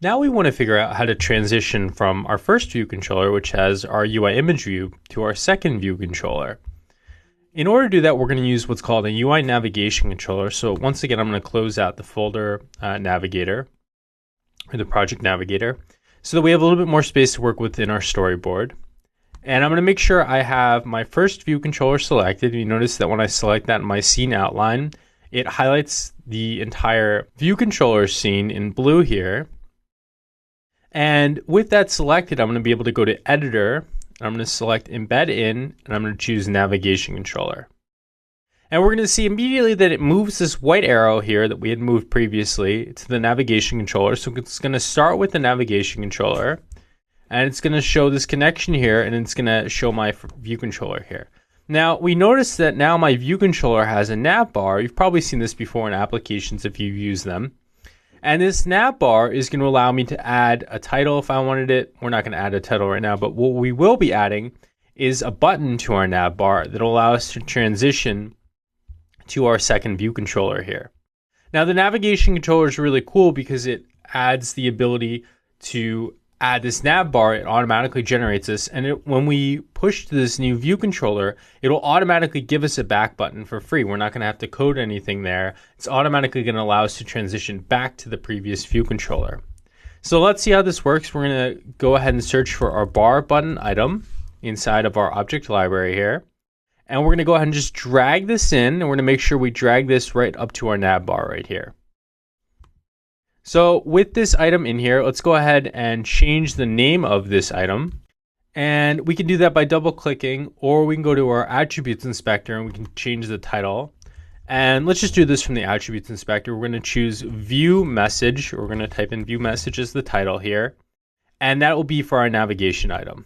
Now we want to figure out how to transition from our first view controller, which has our UI image view, to our second view controller. In order to do that, we're going to use what's called a UI navigation controller. So once again, I'm going to close out the folder navigator, or the project navigator, so that we have a little bit more space to work within our storyboard. And I'm going to make sure I have my first view controller selected. You notice that when I select that in my scene outline, it highlights the entire view controller scene in blue here. And with that selected, I'm going to be able to go to Editor. I'm going to select Embed In, and I'm going to choose Navigation Controller. And we're going to see immediately that it moves this white arrow here that we had moved previously to the Navigation Controller. So it's going to start with the Navigation Controller, and it's going to show this connection here, and it's going to show my view controller here. Now, we notice that now my view controller has a nav bar. You've probably seen this before in applications if you've used them. And this nav bar is going to allow me to add a title if I wanted it. We're not going to add a title right now, but what we will be adding is a button to our nav bar that will allow us to transition to our second view controller here. Now, the navigation controller is really cool because it adds the ability to add this nav bar. It automatically generates this, and when we push to this new view controller, it will automatically give us a back button for free. We're not going to have to code anything there. It's automatically going to allow us to transition back to the previous view controller. So let's see how this works. We're going to go ahead and search for our bar button item inside of our object library here. And we're going to go ahead and just drag this in, and we're going to make sure we drag this right up to our nav bar right here. So with this item in here, let's go ahead and change the name of this item. And we can do that by double clicking, or we can go to our attributes inspector and we can change the title. And let's just do this from the attributes inspector. We're going to choose view message. We're going to type in view message as the title here. And that will be for our navigation item.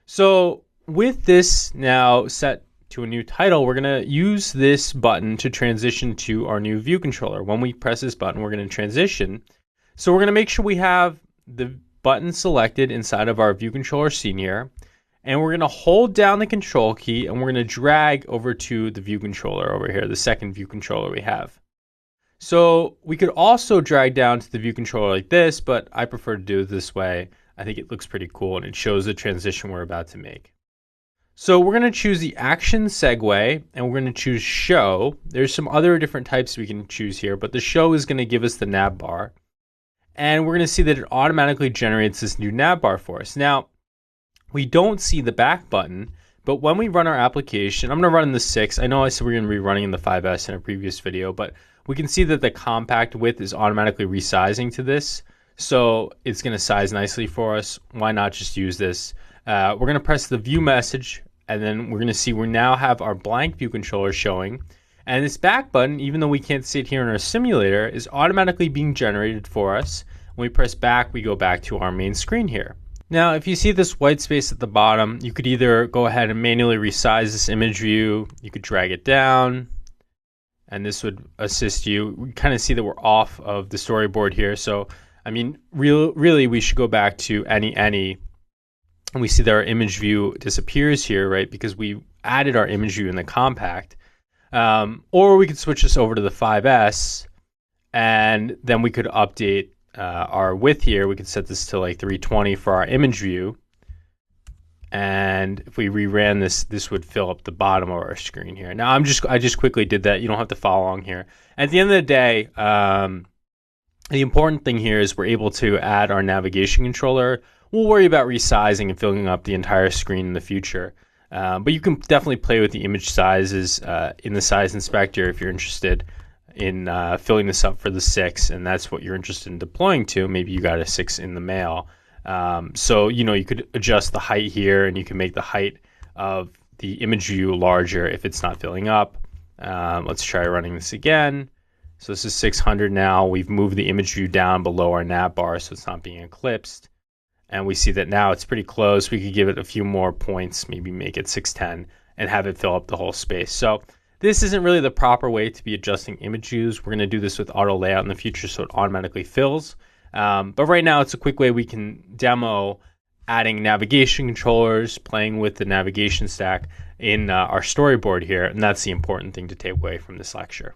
So with this now set to a new title, we're going to use this button to transition to our new view controller. When we press this button, we're going to transition. So we're going to make sure we have the button selected inside of our view controller scene here. And we're going to hold down the control key, and we're going to drag over to the view controller over here, the second view controller we have. So we could also drag down to the view controller like this, but I prefer to do it this way. I think it looks pretty cool, and it shows the transition we're about to make. So we're going to choose the action segue, and we're going to choose show. There's some other different types we can choose here, but the show is going to give us the nav bar. And we're going to see that it automatically generates this new nav bar for us. Now, we don't see the back button, but when we run our application, I'm going to run in the 6. I know I said we're going to be running in the 5S in a previous video, but we can see that the compact width is automatically resizing to this. So it's going to size nicely for us. Why not just use this? We're going to press the view message, and then we're going to see we now have our blank view controller showing. And this back button, even though we can't see it here in our simulator, is automatically being generated for us. When we press back, we go back to our main screen here. Now, if you see this white space at the bottom, you could either go ahead and manually resize this image view. You could drag it down, and this would assist you. We kind of see that we're off of the storyboard here. So, I mean, really, we should go back to any. And we see that our image view disappears here, right? Because we added our image view in the compact. Or we could switch this over to the 5S, and then we could update our width here. We could set this to like 320 for our image view. And if we reran this, this would fill up the bottom of our screen here. Now I just quickly did that. You don't have to follow along here. At the end of the day, the important thing here is we're able to add our navigation controller. We'll worry about resizing and filling up the entire screen in the future. But you can definitely play with the image sizes in the size inspector if you're interested in filling this up for the 6, and that's what you're interested in deploying to. Maybe you got a 6 in the mail. So, you could adjust the height here, and you can make the height of the image view larger if it's not filling up. Let's try running this again. So this is 600 now. We've moved the image view down below our nav bar so it's not being eclipsed. And we see that now it's pretty close. We could give it a few more points, maybe make it 610 and have it fill up the whole space. So this isn't really the proper way to be adjusting image views. We're going to do this with auto layout in the future so it automatically fills. But right now it's a quick way we can demo adding navigation controllers, playing with the navigation stack in our storyboard here. And that's the important thing to take away from this lecture.